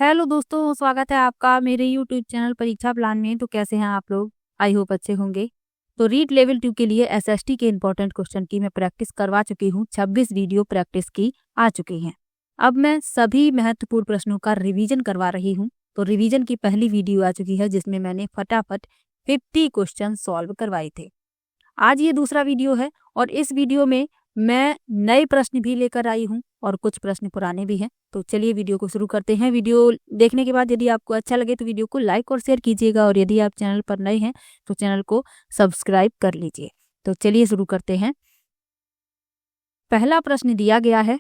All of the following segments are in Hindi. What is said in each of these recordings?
हेलो दोस्तों, स्वागत है आपका मेरे यूट्यूब चैनल परीक्षा प्लान में। तो कैसे हैं आप लोग? आई होप अच्छे होंगे। तो रीड लेवल 2 के लिए एसएसटी के इंपॉर्टेंट क्वेश्चन की मैं प्रैक्टिस करवा चुकी हूँ। 26 वीडियो प्रैक्टिस की आ चुकी हैं। अब मैं सभी महत्वपूर्ण प्रश्नों का रिवीजन करवा रही हूँ। तो रिवीजन की पहली वीडियो आ चुकी है जिसमें मैंने फटाफट 50 क्वेश्चन सॉल्व करवाए थे। आज ये दूसरा वीडियो है और इस वीडियो में मैं नए प्रश्न भी लेकर आई हूँ और कुछ प्रश्न पुराने भी हैं। तो चलिए वीडियो को शुरू करते हैं। वीडियो देखने के बाद यदि आपको अच्छा लगे तो वीडियो को लाइक और शेयर कीजिएगा और यदि आप चैनल पर नए हैं तो चैनल को सब्सक्राइब कर लीजिए। तो चलिए शुरू करते हैं। पहला प्रश्न दिया गया है,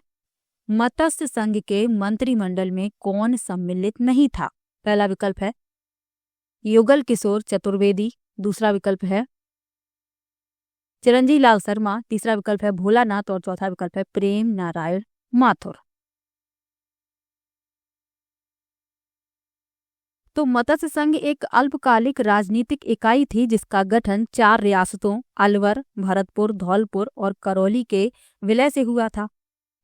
मत्स्य संघ के मंत्रिमंडल में कौन सम्मिलित नहीं था? पहला विकल्प है युगल किशोर चतुर्वेदी, दूसरा विकल्प है चिरंजी लाल शर्मा, तीसरा विकल्प है भोलानाथ और चौथा विकल्प है प्रेम नारायण माथुर। तो मत्स्य संघ एक अल्पकालिक राजनीतिक इकाई थी जिसका गठन 4 रियासतों अलवर, भरतपुर, धौलपुर और करौली के विलय से हुआ था।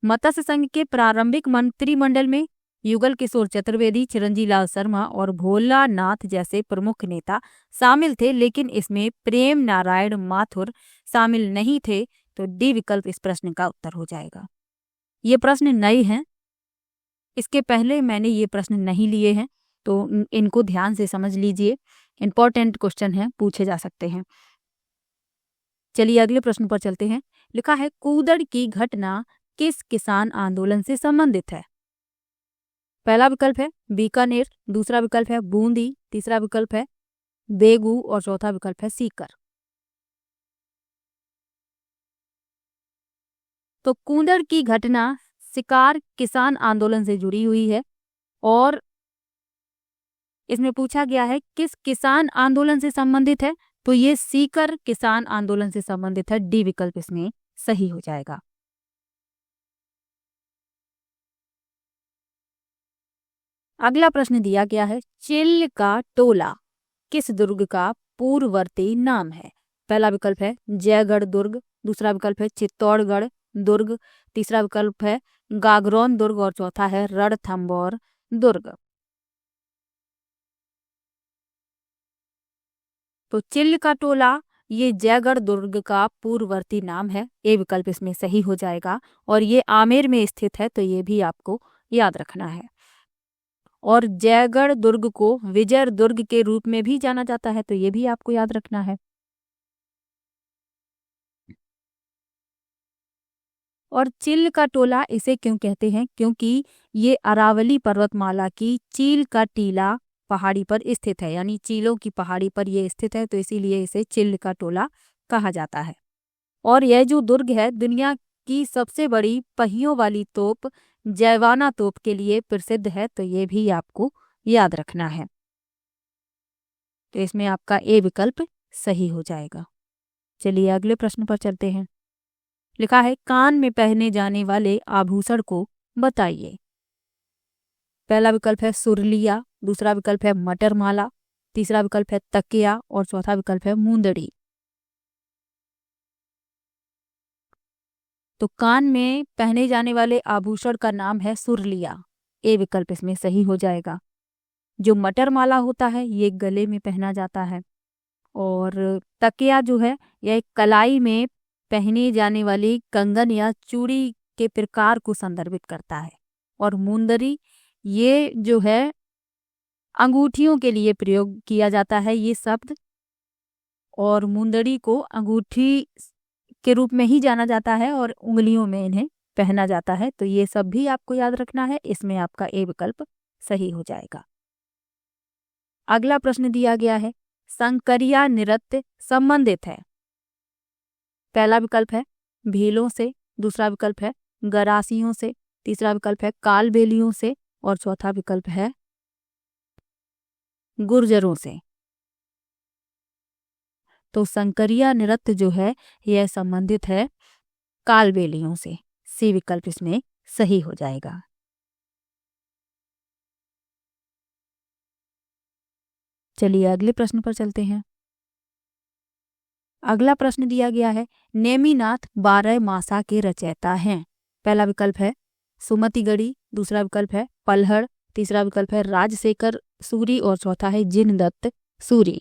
मत्स्य संघ के प्रारंभिक मंत्रिमंडल में युगल किशोर चतुर्वेदी, चिरंजी लाल शर्मा और भोलानाथ जैसे प्रमुख नेता शामिल थे, लेकिन इसमें प्रेम नारायण माथुर शामिल नहीं थे। तो डी विकल्प इस प्रश्न का उत्तर हो जाएगा। ये प्रश्न नए हैं, इसके पहले मैंने ये प्रश्न नहीं लिए हैं, तो इनको ध्यान से समझ लीजिए। इंपॉर्टेंट क्वेश्चन है, पूछे जा सकते हैं। चलिए अगले प्रश्न पर चलते हैं। लिखा है, कूदड़ की घटना किस किसान आंदोलन से संबंधित है? पहला विकल्प है बीकानेर, दूसरा विकल्प है बूंदी, तीसरा विकल्प है बेगू और चौथा विकल्प है सीकर। तो कूदड़ की घटना सिकार किसान आंदोलन से जुड़ी हुई है और इसमें पूछा गया है किस किसान आंदोलन से संबंधित है, तो ये सीकर किसान आंदोलन से संबंधित है। डी विकल्प इसमें सही हो जाएगा। अगला प्रश्न दिया गया है, चिल का टोला किस दुर्ग का पूर्ववर्ती नाम है? पहला विकल्प है जयगढ़ दुर्ग, दूसरा विकल्प है चित्तौड़गढ़ दुर्ग, तीसरा विकल्प है गागरौन दुर्ग और चौथा है रणथंभौर दुर्ग। तो चिल का टोला ये जयगढ़ दुर्ग का पूर्ववर्ती नाम है। ए विकल्प इसमें सही हो जाएगा और ये आमेर में स्थित है, तो ये भी आपको याद रखना है। और जयगढ़ दुर्ग को विजय दुर्ग के रूप में भी जाना जाता है, तो ये भी आपको याद रखना है। और चिल का टोला इसे क्यों कहते हैं? क्योंकि ये अरावली पर्वतमाला की चील का टीला पहाड़ी पर स्थित है, यानी चीलों की पहाड़ी पर ये स्थित है, तो इसीलिए इसे चिल का टोला कहा जाता है। और यह जो दुर्ग है दुनिया की सबसे बड़ी पहियों वाली तोप जयवाना तोप के लिए प्रसिद्ध है, तो ये भी आपको याद रखना है। तो इसमें आपका ए विकल्प सही हो जाएगा। चलिए अगले प्रश्न पर चलते हैं। लिखा है, कान में पहने जाने वाले आभूषण को बताइए। पहला विकल्प है सुरलिया, दूसरा विकल्प है मटरमाला, तीसरा विकल्प है तकिया और चौथा विकल्प है मुंदड़ी। तो कान में पहने जाने वाले आभूषण का नाम है सुरलिया। ए विकल्प इसमें सही हो जाएगा। जो मटरमाला होता है ये गले में पहना जाता है और तकिया जो है यह एक कलाई में पहने जाने वाली कंगन या चूड़ी के प्रकार को संदर्भित करता है। और मुंदरी ये जो है अंगूठियों के लिए प्रयोग किया जाता है ये शब्द, और मुंदड़ी को अंगूठी के रूप में ही जाना जाता है और उंगलियों में इन्हें पहना जाता है। तो ये सब भी आपको याद रखना है। इसमें आपका ए विकल्प सही हो जाएगा। अगला प्रश्न दिया गया है, संकरिया नृत्य संबंधित है। पहला विकल्प है भीलों से, दूसरा विकल्प है गरासियों से, तीसरा विकल्प है कालबेलियों से और चौथा विकल्प है गुर्जरों से। तो संकरिया नृत्य जो है यह संबंधित है कालबेलियों से। सी विकल्प इसमें सही हो जाएगा। चलिए अगले प्रश्न पर चलते हैं। अगला प्रश्न दिया गया है, नेमिनाथ 12 मासा के रचयिता हैं। पहला विकल्प है सुमतिगढ़ी, दूसरा विकल्प है पलहड़, तीसरा विकल्प है राजशेखर सूरी और चौथा है जिनदत्त सूरी।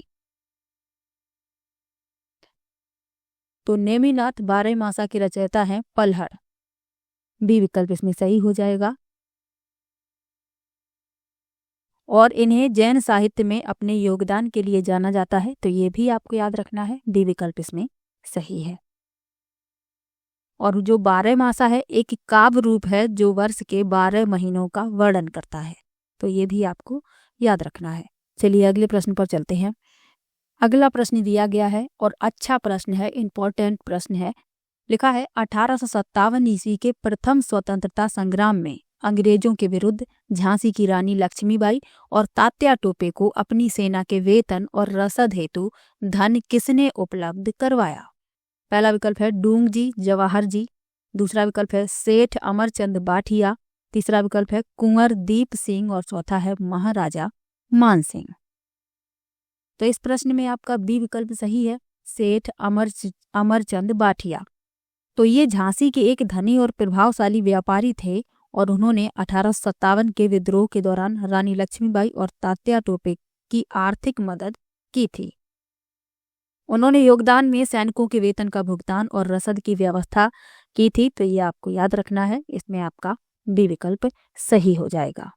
तो नेमिनाथ बारहमासा के रचयिता हैं पल्हड़। बी विकल्प इसमें सही हो जाएगा। और इन्हें जैन साहित्य में अपने योगदान के लिए जाना जाता है, तो ये भी आपको याद रखना है। डी विकल्प इसमें सही है। और जो बारहमासा है एक काव्य रूप है जो वर्ष के 12 महीनों का वर्णन करता है, तो ये भी आपको याद रखना है। चलिए अगले प्रश्न पर चलते हैं। अगला प्रश्न दिया गया है और अच्छा प्रश्न है, इंपॉर्टेंट प्रश्न है। लिखा है 1857 ईस्वी के प्रथम स्वतंत्रता संग्राम में अंग्रेजों के विरुद्ध झांसी की रानी लक्ष्मीबाई और तात्या टोपे को अपनी सेना के वेतन और रसद हेतु धन किसने उपलब्ध करवाया? पहला विकल्प है डूंग जी जवाहर जी, दूसरा विकल्प है सेठ अमरचंद बाठिया, तीसरा विकल्प है कुंवर दीप सिंह और चौथा है महाराजा मान सिंह। तो इस प्रश्न में आपका बी विकल्प सही है, सेठ अमरचंद बाठिया। तो ये झांसी के एक धनी और प्रभावशाली व्यापारी थे और उन्होंने 1857 के विद्रोह के दौरान रानी लक्ष्मीबाई और तात्या टोपे की आर्थिक मदद की थी। उन्होंने योगदान में सैनिकों के वेतन का भुगतान और रसद की व्यवस्था की थी, तो ये आपको याद रखना है। इसमें आपका बी विकल्प सही हो जाएगा।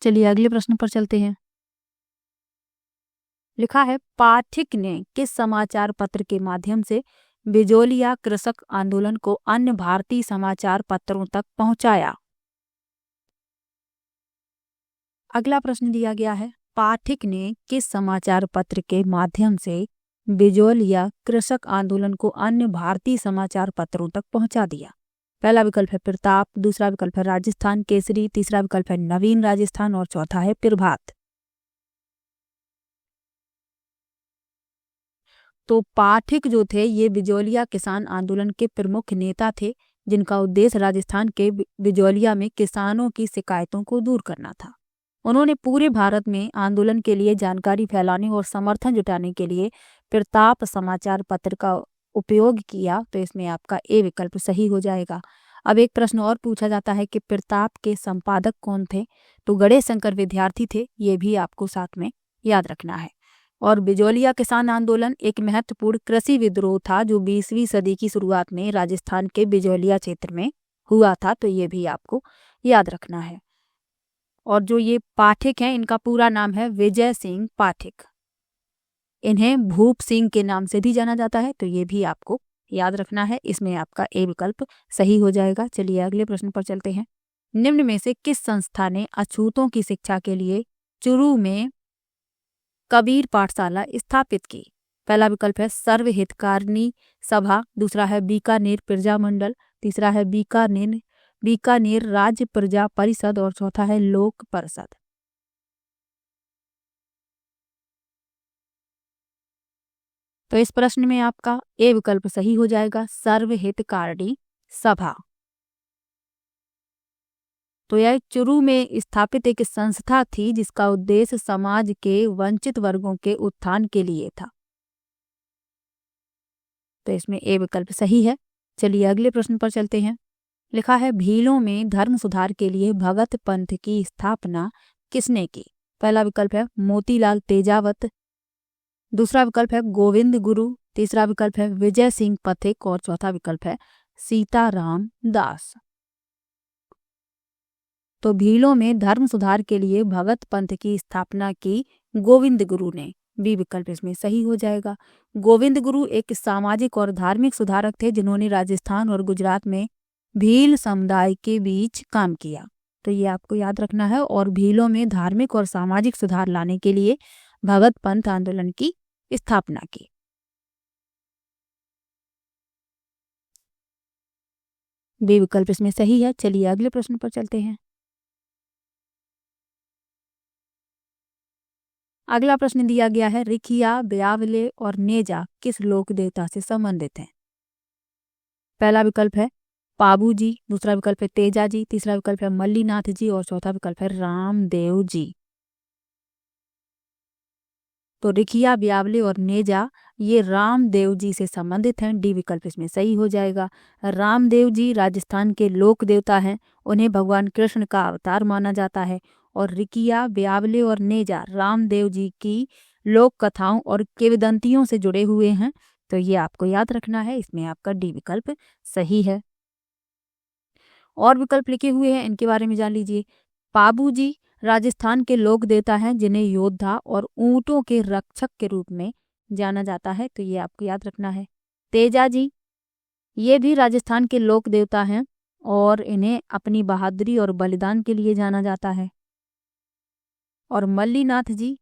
चलिए अगले प्रश्न पर चलते हैं। लिखा है पाठक ने किस समाचार पत्र के माध्यम से बिजोलिया कृषक आंदोलन को अन्य भारतीय समाचार पत्रों तक पहुंचाया? अगला प्रश्न दिया गया है पाठक ने किस समाचार पत्र के माध्यम से बिजोलिया कृषक आंदोलन को अन्य भारतीय समाचार पत्रों तक पहुंचा दिया? पहला विकल्प है प्रताप, दूसरा विकल्प है राजस्थान केसरी, तीसरा विकल्प है नवीन राजस्थान और चौथा है प्रभात। तो पाठक जो थे ये बिजोलिया किसान आंदोलन के प्रमुख नेता थे, जिनका उद्देश्य राजस्थान के बिजोलिया में किसानों की शिकायतों को दूर करना था। उन्होंने पूरे भारत में आंदोलन के लिए जानकारी फैलाने और समर्थन जुटाने के लिए प्रताप समाचार पत्र का उपयोग किया, तो इसमें आपका ए विकल्प सही हो जाएगा। अब एक प्रश्न और पूछा जाता है कि प्रताप के संपादक कौन थे? तो गणेश शंकर विद्यार्थी थे, ये भी आपको साथ में याद रखना है। और बिजोलिया किसान आंदोलन एक महत्वपूर्ण कृषि विद्रोह था जो 20वीं सदी की शुरुआत में राजस्थान के बिजोलिया क्षेत्र में हुआ था, तो ये भी आपको याद रखना है। और जो ये पाठक हैं इनका पूरा नाम है विजय सिंह पाठक। इन्हें भूप सिंह के नाम से भी जाना जाता है, तो ये भी आपको याद रखना है। इसमें आपका ए विकल्प सही हो जाएगा। चलिए अगले प्रश्न पर चलते हैं। निम्न में से किस संस्था ने अछूतों की शिक्षा के लिए चुरू में कबीर पाठशाला स्थापित की? पहला विकल्प है सर्वहितकारिणी सभा, दूसरा है बीकानेर प्रजा मंडल, तीसरा है बीकानेर राज्य प्रजा परिषद और चौथा है लोक परिषद। तो इस प्रश्न में आपका ए विकल्प सही हो जाएगा, सर्वहितकारिणी सभा। तो यह चुरू में स्थापित एक संस्था थी जिसका उद्देश्य समाज के वंचित वर्गों के उत्थान के लिए था, तो इसमें ए विकल्प सही है। चलिए अगले प्रश्न पर चलते हैं। लिखा है भीलों में धर्म सुधार के लिए भगत पंथ की स्थापना किसने की? पहला विकल्प है मोतीलाल तेजावत, दूसरा विकल्प है गोविंद गुरु, तीसरा विकल्प है विजय सिंह पथिक और चौथा विकल्प है सीताराम दास। तो भीलों में धर्म सुधार के लिए भगत पंथ की स्थापना की गोविंद गुरु ने। बी विकल्प इसमें सही हो जाएगा। गोविंद गुरु एक सामाजिक और धार्मिक सुधारक थे जिन्होंने राजस्थान और गुजरात में भील समुदाय के बीच काम किया, तो ये आपको याद रखना है। और भीलों में धार्मिक और सामाजिक सुधार लाने के लिए भगत पंथ आंदोलन की स्थापना की। बी विकल्प इसमें सही है। चलिए अगले प्रश्न पर चलते हैं। अगला प्रश्न दिया गया है रिखिया, ब्यावले और नेजा किस लोक देवता से संबंधित हैं? पहला विकल्प है पाबू जी, दूसरा विकल्प है तेजा जी, तीसरा विकल्प है मल्लीनाथ जी और चौथा विकल्प है रामदेव जी। तो रिखिया, ब्यावले और नेजा ये रामदेव जी से संबंधित हैं। डी विकल्प इसमें सही हो जाएगा। रामदेव जी राजस्थान के लोक देवता हैं, उन्हें भगवान कृष्ण का अवतार माना जाता है। और रिकिया, ब्यावले और नेजा रामदेव जी की लोक कथाओं और किंवदंतियों से जुड़े हुए हैं। तो ये आपको याद रखना है, इसमें आपका डी विकल्प सही है। और विकल्प लिखे हुए हैं, इनके बारे में जान लीजिए। पाबू जी राजस्थान के लोक देवता हैं, जिन्हें योद्धा और ऊंटों के रक्षक के रूप में जाना जाता है। तो ये आपको याद रखना है। तेजा जी ये भी राजस्थान के लोक देवता हैं और इन्हें अपनी बहादुरी और बलिदान के लिए जाना जाता है। और मल्लीनाथ जी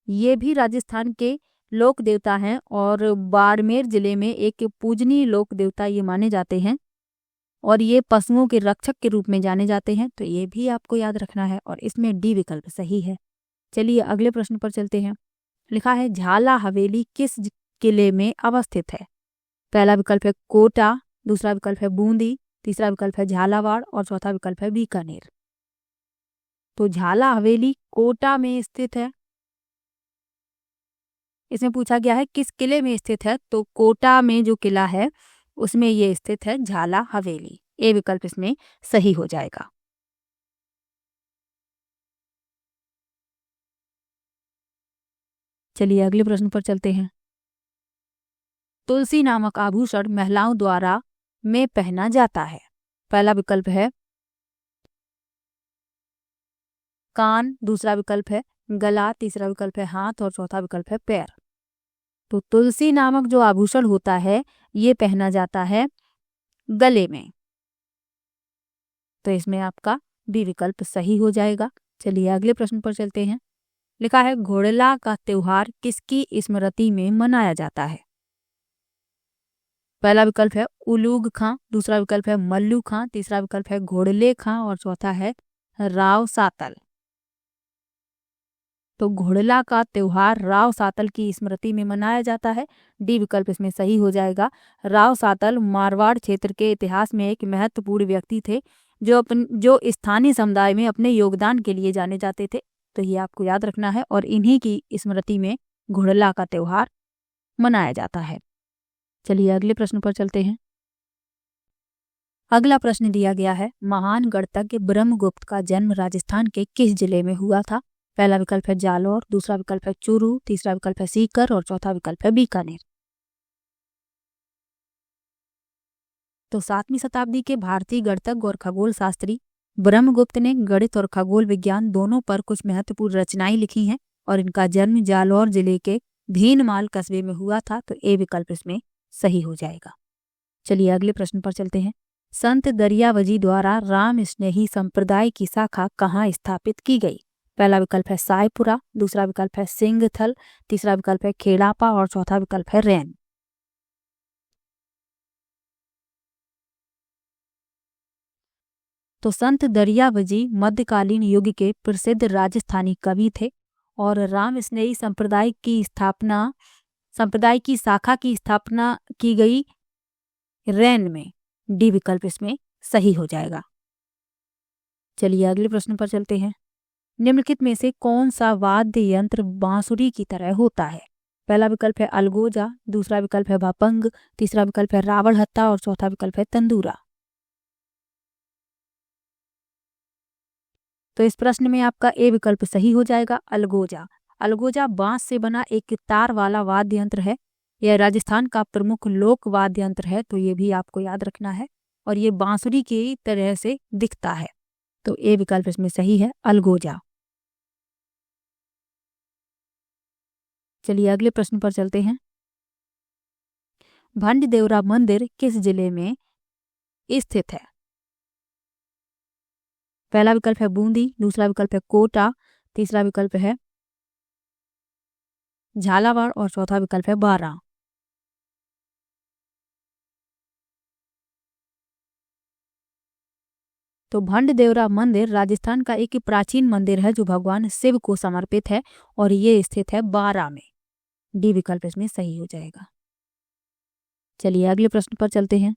ये भी राजस्थान के लोक देवता हैं और बाड़मेर जिले में एक पूजनीय लोक देवता ये माने जाते हैं और ये पशुओं के रक्षक के रूप में जाने जाते हैं। तो ये भी आपको याद रखना है और इसमें डी विकल्प सही है। चलिए अगले प्रश्न पर चलते हैं। लिखा है झाला हवेली किस किले में अवस्थित है? पहला विकल्प है कोटा, दूसरा विकल्प है बूंदी, तीसरा विकल्प है झालावाड़ और चौथा विकल्प है बीकानेर। तो झाला हवेली कोटा में स्थित है। इसमें पूछा गया है किस किले में स्थित है, तो कोटा में जो किला है उसमें ये स्थित है झाला हवेली। ए विकल्प इसमें सही हो जाएगा। चलिए अगले प्रश्न पर चलते हैं। तुलसी नामक आभूषण महिलाओं द्वारा में पहना जाता है। पहला विकल्प है कान, दूसरा विकल्प है गला, तीसरा विकल्प है हाथ और चौथा विकल्प है पैर। तो तुलसी नामक जो आभूषण होता है ये पहना जाता है गले में। तो इसमें आपका बी विकल्प सही हो जाएगा। चलिए अगले प्रश्न पर चलते हैं। लिखा है घोड़ला का त्योहार किसकी स्मृति में मनाया जाता है? पहला विकल्प है उलूग खां, दूसरा विकल्प है मल्लू खां, तीसरा विकल्प है घोड़ले खां और चौथा है राव सातल। तो घोड़ला का त्योहार राव सातल की स्मृति में मनाया जाता है। डी विकल्प इसमें सही हो जाएगा। राव सातल मारवाड़ क्षेत्र के इतिहास में एक महत्वपूर्ण व्यक्ति थे जो स्थानीय समुदाय में अपने योगदान के लिए जाने जाते थे। तो ये आपको याद रखना है और इन्हीं की स्मृति में घोड़ला का त्योहार मनाया जाता है। चलिए अगले प्रश्न पर चलते हैं। अगला प्रश्न दिया गया है महान गणितज्ञ ब्रह्मगुप्त का जन्म राजस्थान के किस जिले में हुआ था? पहला विकल्प है जालौर, दूसरा विकल्प है चूरू, तीसरा विकल्प है सीकर और चौथा विकल्प है बीकानेर। तो 7वीं शताब्दी के भारतीय गणितज्ञ और खगोल शास्त्री ब्रह्मगुप्त ने गणित और खगोल विज्ञान दोनों पर कुछ महत्वपूर्ण रचनाएं लिखी हैं और इनका जन्म जालौर जिले के भीनमाल कस्बे में हुआ था। तो ए विकल्प इसमें सही हो जाएगा। चलिए अगले प्रश्न पर चलते हैं। संत दरियावजी द्वारा राम स्नेही संप्रदाय की शाखा कहाँ स्थापित की गई? पहला विकल्प है सायपुरा, दूसरा विकल्प है सिंगथल, तीसरा विकल्प है खेड़ापा और चौथा विकल्प है रैन। तो संत दरियावजी मध्यकालीन युग के प्रसिद्ध राजस्थानी कवि थे और राम स्नेही संप्रदाय की शाखा की स्थापना की गई रैन में। डी विकल्प इसमें सही हो जाएगा। चलिए अगले प्रश्न पर चलते हैं। निम्नलिखित में से कौन सा वाद्य यंत्र बांसुरी की तरह होता है? पहला विकल्प है अलगोजा, दूसरा विकल्प है भापंग, तीसरा विकल्प है रावण हत्ता और चौथा विकल्प है तंदूरा। तो इस प्रश्न में आपका ए विकल्प सही हो जाएगा, अलगोजा। अलगोजा बांस से बना एक तार वाला वाद्य यंत्र है। यह राजस्थान का प्रमुख लोक वाद्य यंत्र है। तो ये भी आपको याद रखना है और ये बांसुरी की तरह से दिखता है। तो ए विकल्प इसमें सही है, अलगोजा। चलिए अगले प्रश्न पर चलते हैं। भंड-देवरा मंदिर किस जिले में स्थित है? पहला विकल्प है बूंदी, दूसरा विकल्प है कोटा, तीसरा विकल्प है झालावाड़ और चौथा विकल्प है बारां। तो भंड-देवरा मंदिर राजस्थान का एक प्राचीन मंदिर है जो भगवान शिव को समर्पित है और ये स्थित है बारां में। डी विकल्प इसमें सही हो जाएगा। चलिए अगले प्रश्न पर चलते हैं।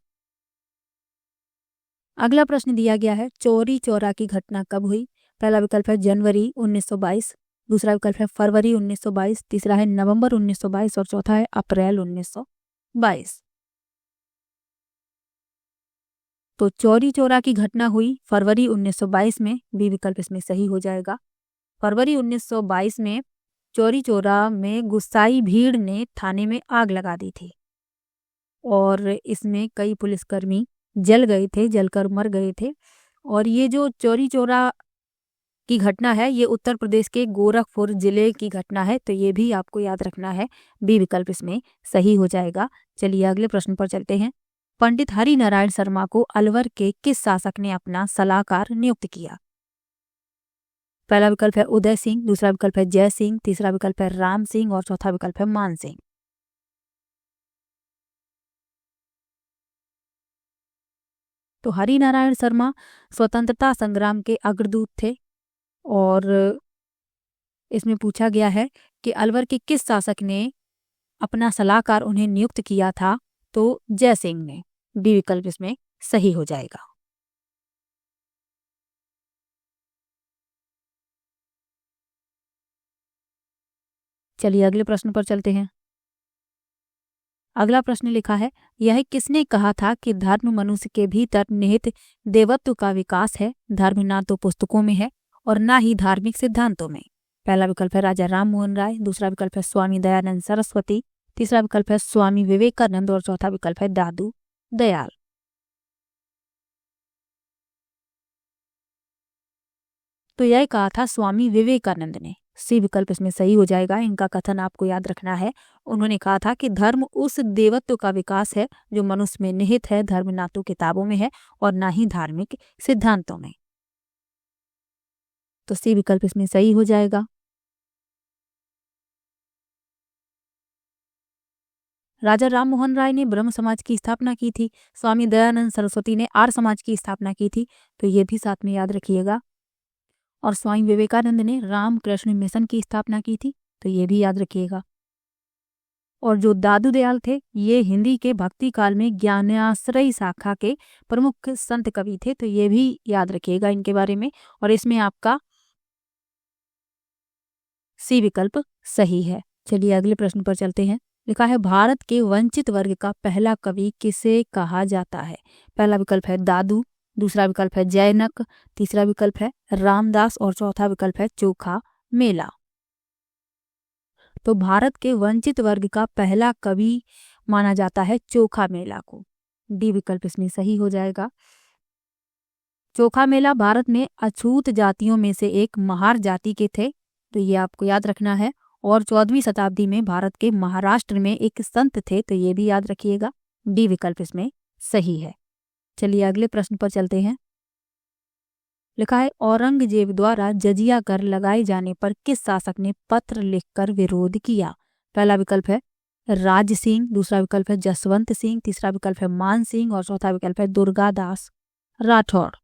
अगला प्रश्न दिया गया है चौरी चौरा की घटना कब हुई? पहला विकल्प है जनवरी 1922, दूसरा विकल्प है फरवरी 1922, तीसरा है नवंबर 1922 और चौथा है अप्रैल 1922। तो चौरी चौरा की घटना हुई फरवरी 1922 में, बी विकल्प इसमें सही हो जाएगा। फरवरी 1922 में चौरी चौरा में गुस्साई भीड़ ने थाने में आग लगा दी थी और इसमें कई पुलिसकर्मी जल गए थे, जलकर मर गए थे। और ये जो चौरी चौरा की घटना है ये उत्तर प्रदेश के गोरखपुर जिले की घटना है, तो ये भी आपको याद रखना है। बी विकल्प इसमें सही हो जाएगा। चलिए अगले प्रश्न पर चलते हैं। पंडित हरि नारायण शर्मा को अलवर के किस शासक ने अपना सलाहकार नियुक्त किया? पहला विकल्प है उदय सिंह, दूसरा विकल्प है जय सिंह, तीसरा विकल्प है राम सिंह और चौथा विकल्प है मान सिंह। तो हरि नारायण शर्मा स्वतंत्रता संग्राम के अग्रदूत थे और इसमें पूछा गया है कि अलवर के किस शासक ने अपना सलाहकार उन्हें नियुक्त किया था? तो जय सिंह ने। बी विकल्प इसमें सही हो जाएगा। चलिए अगले प्रश्न पर चलते हैं। अगला प्रश्न लिखा है, यह किसने कहा था कि धर्म मनुष्य के भीतर निहित देवत्व का विकास है? धर्म ना तो पुस्तकों में है और ना ही धार्मिक सिद्धांतों में। पहला विकल्प है राजा राम मोहन राय, दूसरा विकल्प है स्वामी दयानंद सरस्वती, तीसरा विकल्प है स्वामी विवेकानंद और चौथा विकल्प है दादू दयाल। तो यह कहा था स्वामी विवेकानंद ने। सी विकल्प इसमें सही हो जाएगा। इनका कथन आपको याद रखना है। उन्होंने कहा था कि धर्म उस देवत्व का विकास है जो मनुष्य में निहित है। धर्म ना तो किताबों में है और ना ही धार्मिक सिद्धांतों में। तो सी विकल्प इसमें सही हो जाएगा। राजा राम मोहन राय ने ब्रह्म समाज की स्थापना की थी। स्वामी दयानंद सरस्वती ने आर्य समाज की स्थापना की थी, तो ये भी साथ में याद रखिएगा। और स्वामी विवेकानंद ने रामकृष्ण मिशन की स्थापना की थी, तो ये भी याद रखिएगा। और जो दादू दयाल थे ये हिंदी के भक्ति काल में ज्ञानाश्रयी शाखा के प्रमुख संत कवि थे, तो ये भी याद रखिएगा इनके बारे में। और इसमें आपका सी विकल्प सही है। चलिए अगले प्रश्न पर चलते हैं। लिखा है, भारत के वंचित वर्ग का पहला कवि किसे कहा जाता है? पहला विकल्प है दादू, दूसरा विकल्प है जैनक, तीसरा विकल्प है रामदास और चौथा विकल्प है चोखा मेला। तो भारत के वंचित वर्ग का पहला कवि माना जाता है चोखा मेला को। डी विकल्प इसमें सही हो जाएगा। चोखा मेला भारत में अछूत जातियों में से एक महार जाति के थे, तो ये आपको याद रखना है। और 14वीं शताब्दी में भारत के महाराष्ट्र में एक संत थे, तो ये भी याद रखिएगा। डी विकल्प इसमें सही है। चलिए अगले प्रश्न पर चलते हैं। लिखा है, औरंगजेब द्वारा जजिया कर लगाए जाने पर किस शासक ने पत्र लिखकर विरोध किया? पहला विकल्प है राज सिंह, दूसरा विकल्प है जसवंत सिंह, तीसरा विकल्प है मान सिंह और चौथा विकल्प है दुर्गादास राठौड़।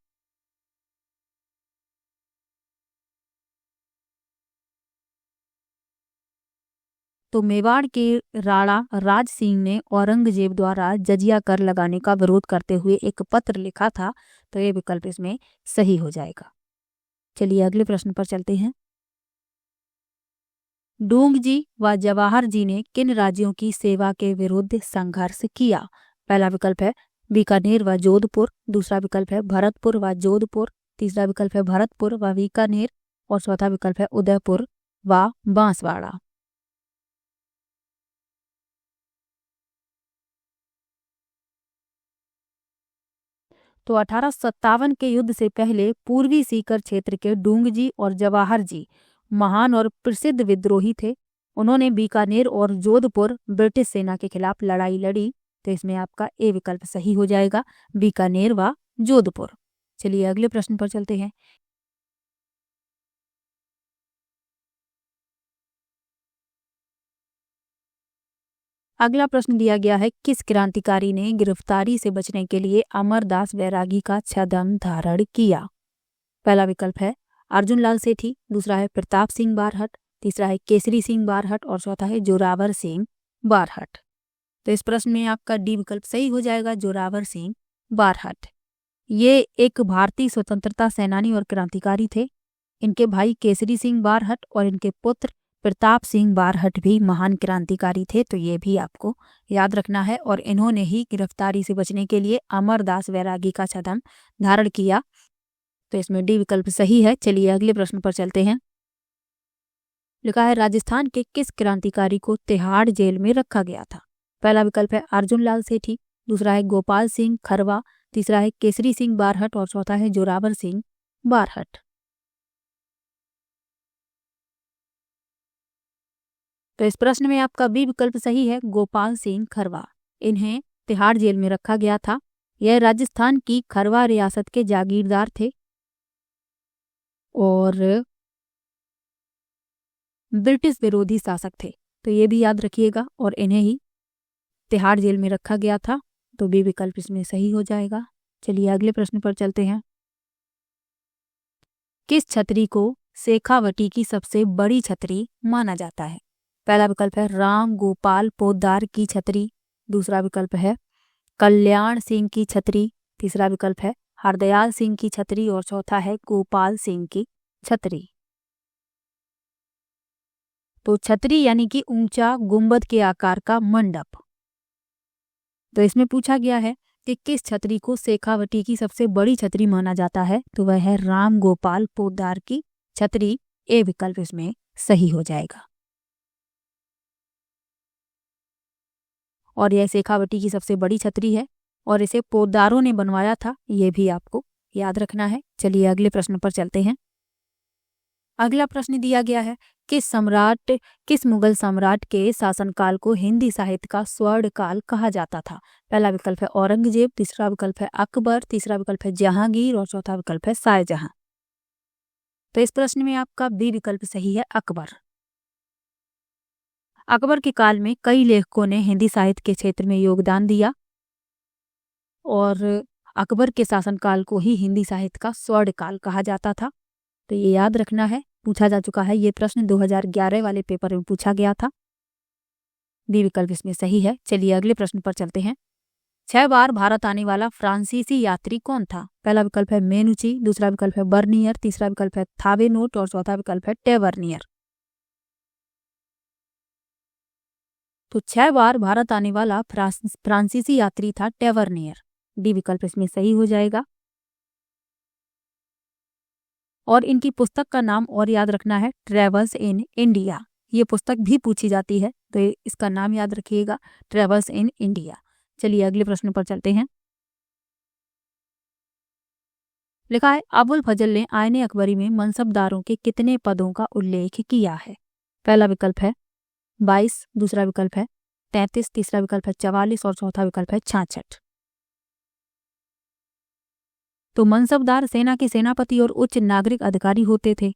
तो मेवाड़ के राणा राज सिंह ने औरंगजेब द्वारा जजिया कर लगाने का विरोध करते हुए एक पत्र लिखा था, तो ये विकल्प इसमें सही हो जाएगा। चलिए अगले प्रश्न पर चलते हैं। डूंग जी व जवाहर जी ने किन राज्यों की सेवा के विरुद्ध संघर्ष किया? पहला विकल्प है बीकानेर व जोधपुर, दूसरा विकल्प है भरतपुर व जोधपुर, तीसरा विकल्प है भरतपुर व बीकानेर और चौथा विकल्प है उदयपुर व बांसवाड़ा। तो 1857 के युद्ध से पहले पूर्वी सीकर क्षेत्र के डूंगजी और जवाहर जी महान और प्रसिद्ध विद्रोही थे। उन्होंने बीकानेर और जोधपुर ब्रिटिश सेना के खिलाफ लड़ाई लड़ी, तो इसमें आपका ए विकल्प सही हो जाएगा, बीकानेर व जोधपुर। चलिए अगले प्रश्न पर चलते हैं। अगला प्रश्न दिया गया है, किस क्रांतिकारी ने गिरफ्तारी से बचने के लिए अमरदास बैरागी का छद्म धारण किया? पहला विकल्प है अर्जुन लाल सेठी, दूसरा है प्रताप सिंह बारहट, तीसरा है केसरी सिंह बारहट और चौथा है जोरावर सिंह बारहट। तो इस प्रश्न में आपका डी विकल्प सही हो जाएगा, जोरावर सिंह बारहट। ये एक भारतीय स्वतंत्रता सेनानी और क्रांतिकारी थे इनके भाई केसरी सिंह बारहट और इनके पुत्र प्रताप सिंह बारहट भी महान क्रांतिकारी थे, तो ये भी आपको याद रखना है। और इन्होंने ही गिरफ्तारी से बचने के लिए अमरदास वैरागी का छद्म धारण किया, तो इसमें डी विकल्प सही है। चलिए अगले प्रश्न पर चलते हैं। लिखा है राजस्थान के किस क्रांतिकारी को तिहाड़ जेल में रखा गया था? पहला विकल्प है अर्जुन लाल सेठी, दूसरा है गोपाल सिंह खरवा, तीसरा है केसरी सिंह बारहट और चौथा है जोरावर सिंह बारहट। तो इस प्रश्न में आपका बी विकल्प सही है, गोपाल सिंह खरवा। इन्हें तिहाड़ जेल में रखा गया था। यह राजस्थान की खरवा रियासत के जागीरदार थे और ब्रिटिश विरोधी शासक थे, तो ये भी याद रखिएगा। और इन्हें ही तिहाड़ जेल में रखा गया था, तो बी विकल्प इसमें सही हो जाएगा। चलिए अगले प्रश्न पर चलते हैं। किस छतरी को शेखावटी की सबसे बड़ी छतरी माना जाता है? पहला विकल्प है राम गोपाल पोद्दार की छतरी, दूसरा विकल्प है कल्याण सिंह की छतरी, तीसरा विकल्प है हरदयाल सिंह की छतरी और चौथा है गोपाल सिंह की छतरी। तो छतरी यानी कि ऊंचा गुंबद के आकार का मंडप। तो इसमें पूछा गया है कि किस छतरी को शेखावटी की सबसे बड़ी छतरी माना जाता है, तो वह है राम गोपाल पोद्दार की छतरी। ए विकल्प इसमें सही हो जाएगा। और यह शेखावटी की सबसे बड़ी छतरी है और इसे पोद्दारों ने बनवाया था, यह भी आपको याद रखना है। चलिए अगले प्रश्न पर चलते हैं। अगला प्रश्न दिया गया है किस मुगल सम्राट के शासनकाल को हिंदी साहित्य का स्वर्ण काल कहा जाता था? पहला विकल्प है औरंगजेब, तीसरा विकल्प है अकबर, तीसरा विकल्प है जहांगीर और चौथा विकल्प है शाहजहां। तो इस प्रश्न में आपका बी विकल्प सही है, अकबर। अकबर के काल में कई लेखकों ने हिंदी साहित्य के क्षेत्र में योगदान दिया और अकबर के शासनकाल को ही हिंदी साहित्य का स्वर्ण काल कहा जाता था, तो ये याद रखना है। पूछा जा चुका है, ये प्रश्न 2011 वाले पेपर में पूछा गया था। बी विकल्प इसमें सही है। चलिए अगले प्रश्न पर चलते हैं। 6 बार भारत आने वाला फ्रांसीसी यात्री कौन था? पहला विकल्प है मेनुची, दूसरा विकल्प है बर्नियर, तीसरा विकल्प है थावेनोट और चौथा विकल्प है टेवर्नियर। तो 6 बार भारत आने वाला फ्रांसीसी यात्री था टेवर्नियर। डी विकल्प इसमें सही हो जाएगा। और इनकी पुस्तक का नाम और याद रखना है, ट्रेवल्स इन इंडिया। ये पुस्तक भी पूछी जाती है, तो इसका नाम याद रखिएगा, ट्रेवल्स इन इंडिया। चलिए अगले प्रश्न पर चलते हैं। लिखा है अबुल फजल ने आईने अकबरी में मनसबदारों के कितने पदों का उल्लेख किया है? पहला विकल्प है 22, दूसरा विकल्प है 33, तीसरा विकल्प है 44 और चौथा विकल्प है 66। तो मनसबदार सेना के सेनापति और उच्च नागरिक अधिकारी होते थे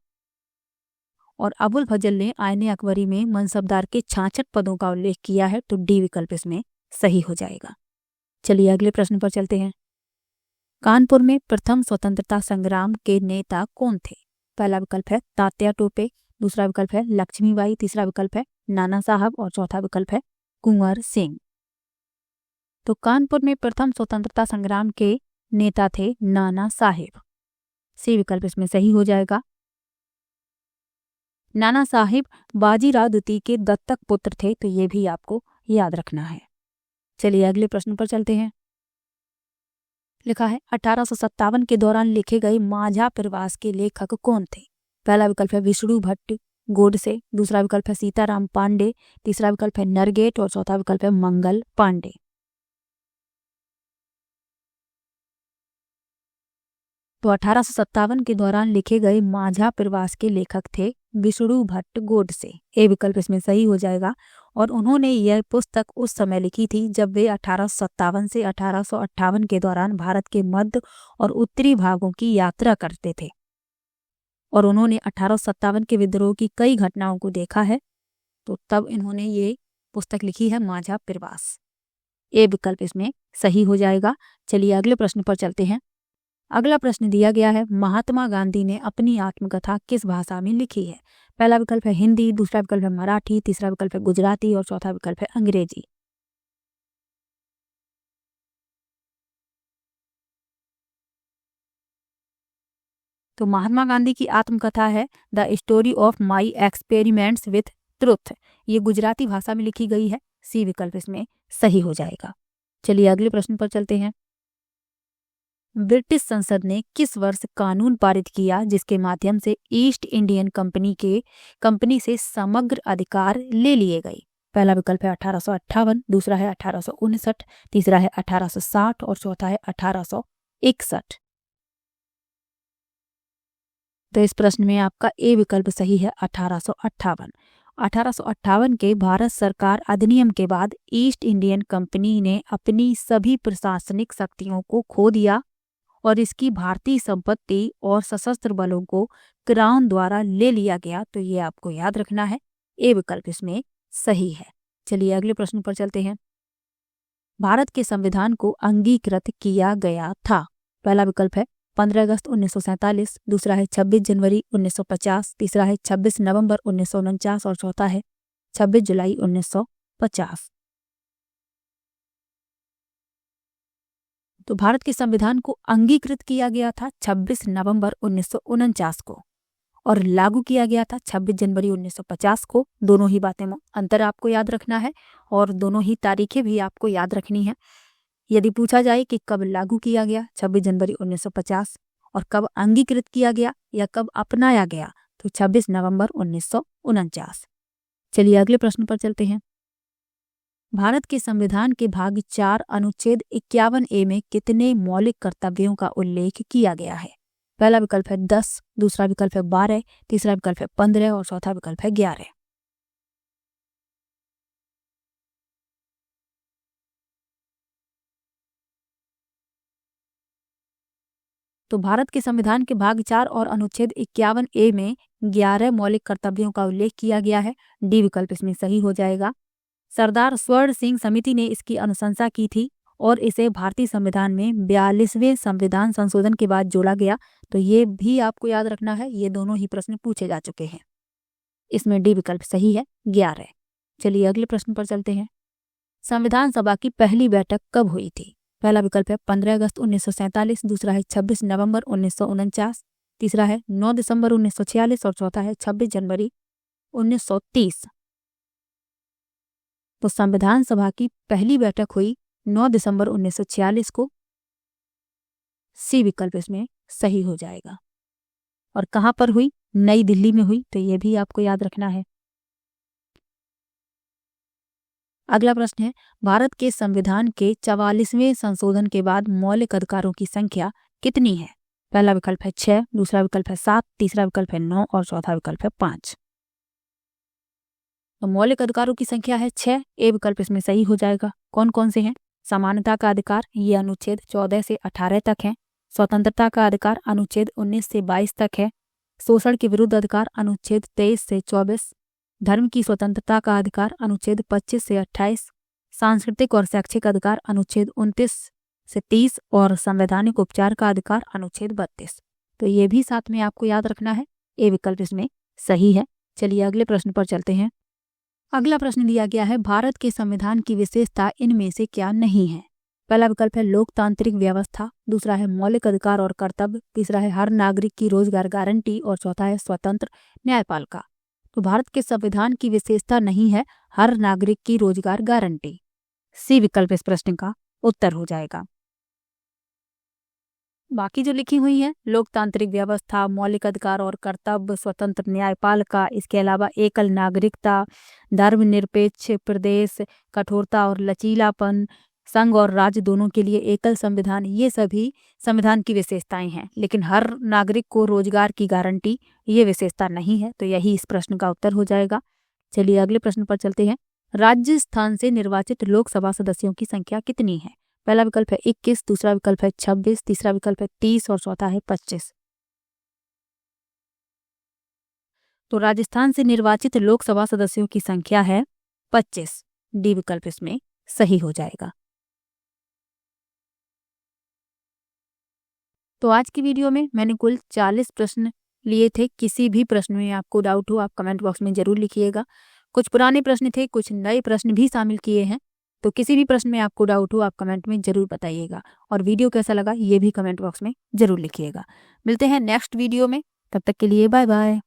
और अबुल फजल ने आईने अकबरी में मनसबदार के 66 पदों का उल्लेख किया है, तो डी विकल्प इसमें सही हो जाएगा। चलिए अगले प्रश्न पर चलते हैं। कानपुर में प्रथम स्वतंत्रता संग्राम के नेता कौन थे? पहला विकल्प है तात्या टोपे, दूसरा विकल्प है लक्ष्मीबाई, तीसरा विकल्प है नाना साहब और चौथा विकल्प है कुंवर सिंह। तो कानपुर में प्रथम स्वतंत्रता संग्राम के नेता थे नाना साहेब। सी विकल्प इसमें सही हो जाएगा। नाना साहिब बाजीराव द्वितीय के दत्तक पुत्र थे, तो ये भी आपको याद रखना है। चलिए अगले प्रश्न पर चलते हैं। लिखा है 1857 के दौरान लिखे गए माझा प्रवास के लेखक कौन थे? पहला विकल्प है विष्णु भट्ट गोडसे, दूसरा विकल्प है सीताराम पांडे, तीसरा विकल्प है नरगेट और चौथा विकल्प है मंगल पांडे। तो 1857 के दौरान लिखे गए माझा प्रवास के लेखक थे विष्णु भट्ट गोडसे। ए विकल्प इसमें सही हो जाएगा। और उन्होंने यह पुस्तक उस समय लिखी थी जब वे 1857 से 1858 के दौरान भारत के मध्य और उत्तरी भागों की यात्रा करते थे और उन्होंने 1857 के विद्रोह की कई घटनाओं को देखा है, तो तब इन्होंने ये पुस्तक लिखी है माझा प्रवास। ए विकल्प इसमें सही हो जाएगा। चलिए अगले प्रश्न पर चलते हैं। अगला प्रश्न दिया गया है महात्मा गांधी ने अपनी आत्मकथा किस भाषा में लिखी है? पहला विकल्प है हिंदी, दूसरा विकल्प है मराठी, तीसरा विकल्प है गुजराती और चौथा विकल्प है अंग्रेजी। तो महात्मा गांधी की आत्मकथा है the story of my experiments with truth. ये गुजराती भाषा में लिखी गई है। सी विकल्प इसमें सही हो जाएगा। चलिए अगले प्रश्न पर चलते हैं। ब्रिटिश संसद ने किस वर्ष कानून पारित किया जिसके माध्यम से ईस्ट इंडियन कंपनी से समग्र अधिकार ले लिए गए? पहला विकल्प है 1858, दूसरा है 1859, तीसरा है 1860 और चौथा है 1861। तो इस प्रश्न में आपका ए विकल्प सही है 1858। 1858 के भारत सरकार अधिनियम के बाद ईस्ट इंडियन कंपनी ने अपनी सभी प्रशासनिक शक्तियों को खो दिया और इसकी भारतीय संपत्ति और सशस्त्र बलों को क्राउन द्वारा ले लिया गया। तो ये आपको याद रखना है, ए विकल्प इसमें सही है। चलिए अगले प्रश्न पर चलते हैं। भारत के संविधान को अंगीकृत किया गया था। पहला विकल्प है 15 अगस्त 1947, दूसरा है 26 जनवरी 1950, तीसरा है 26 नवंबर 1949 और चौथा है 26 जुलाई 1950। तो भारत के संविधान को अंगीकृत किया गया था 26 नवंबर 1949 को और लागू किया गया था 26 जनवरी 1950 को। दोनों ही बातें में अंतर आपको याद रखना है और दोनों ही तारीखें भी आपको याद रखनी है। यदि पूछा जाए कि कब लागू किया गया 26 जनवरी 1950 और कब अंगीकृत किया गया या कब अपनाया गया तो 26 नवंबर 1949। चलिए अगले प्रश्न पर चलते हैं। भारत के संविधान के भाग 4 अनुच्छेद 51A में कितने मौलिक कर्तव्यों का उल्लेख किया गया है? पहला विकल्प है 10, दूसरा विकल्प है 12, तीसरा विकल्प है 15 और चौथा विकल्प है 11। तो भारत के संविधान के भाग 4 और अनुच्छेद 51A में 11 मौलिक कर्तव्यों का उल्लेख किया गया है। डी विकल्प इसमें सही हो जाएगा। सरदार स्वर्ण सिंह समिति ने इसकी अनुशंसा की थी और इसे भारतीय संविधान में 42वें संविधान संशोधन के बाद जोड़ा गया। तो ये भी आपको याद रखना है, ये दोनों ही प्रश्न पूछे जा चुके हैं। इसमें डी विकल्प सही है 11। चलिए अगले प्रश्न पर चलते हैं। संविधान सभा की पहली बैठक कब हुई थी? पहला विकल्प है 15 अगस्त 1947, दूसरा है 26 नवंबर 1949, तीसरा है 9 दिसंबर 1946 और चौथा है 26 जनवरी 1930। तो संविधान सभा की पहली बैठक हुई 9 दिसंबर 1946 को। सी विकल्प इसमें सही हो जाएगा। और कहां पर हुई? नई दिल्ली में हुई। तो यह भी आपको याद रखना है। अगला प्रश्न है, भारत के संविधान के 44वें संशोधन के बाद मौलिक अधिकारों की संख्या कितनी है? पहला विकल्प है 6, दूसरा विकल्प है 7, तीसरा विकल्प है 9 और चौथा विकल्प है 5। तो मौलिक अधिकारों की संख्या है 6। ए विकल्प इसमें सही हो जाएगा। कौन कौन से हैं? समानता का अधिकार, ये अनुच्छेद 14 से 18 तक है। स्वतंत्रता का अधिकार अनुच्छेद 19 से 22 तक है। शोषण के विरुद्ध अधिकार अनुच्छेद 23 से 24। धर्म की स्वतंत्रता का अधिकार अनुच्छेद 25 से 28। सांस्कृतिक और शैक्षिक अधिकार अनुच्छेद 29 से 30 और संवैधानिक उपचार का अधिकार अनुच्छेद 32। तो ये भी साथ में आपको याद रखना है। ए विकल्प इसमें सही है। चलिए अगले प्रश्न पर चलते हैं। अगला प्रश्न दिया गया है, भारत के संविधान की विशेषता इनमें से क्या नहीं है? पहला विकल्प है लोकतांत्रिक व्यवस्था, दूसरा है मौलिक अधिकार और कर्तव्य, तीसरा है हर नागरिक की रोजगार गारंटी और चौथा है स्वतंत्र न्यायपालिका। तो भारत के संविधान की विशेषता नहीं है हर नागरिक की रोजगार गारंटी। सी विकल्प इस प्रश्न का उत्तर हो जाएगा। बाकी जो लिखी हुई है लोकतांत्रिक व्यवस्था, मौलिक अधिकार और कर्तव्य, स्वतंत्र न्यायपालिका, इसके अलावा एकल नागरिकता, धर्मनिरपेक्ष प्रदेश, कठोरता और लचीलापन, संघ और राज्य दोनों के लिए एकल संविधान, ये सभी संविधान की विशेषताएं हैं। लेकिन हर नागरिक को रोजगार की गारंटी ये विशेषता नहीं है। तो यही इस प्रश्न का उत्तर हो जाएगा। चलिए अगले प्रश्न पर चलते हैं। राजस्थान से निर्वाचित लोकसभा सदस्यों की संख्या कितनी है? पहला विकल्प है 21, दूसरा विकल्प है 26, तीसरा विकल्प है 30 और चौथा है 25। तो राजस्थान से निर्वाचित लोकसभा सदस्यों की संख्या है 25। डी विकल्प इसमें सही हो जाएगा। तो आज की वीडियो में मैंने कुल 40 प्रश्न लिए थे। किसी भी प्रश्न में आपको डाउट हो आप कमेंट बॉक्स में जरूर लिखिएगा। कुछ पुराने प्रश्न थे, कुछ नए प्रश्न भी शामिल किए हैं। तो किसी भी प्रश्न में आपको डाउट हो आप कमेंट में ज़रूर बताइएगा, और वीडियो कैसा लगा ये भी कमेंट बॉक्स में ज़रूर लिखिएगा। मिलते हैं नेक्स्ट वीडियो में, तब तक के लिए बाय बाय।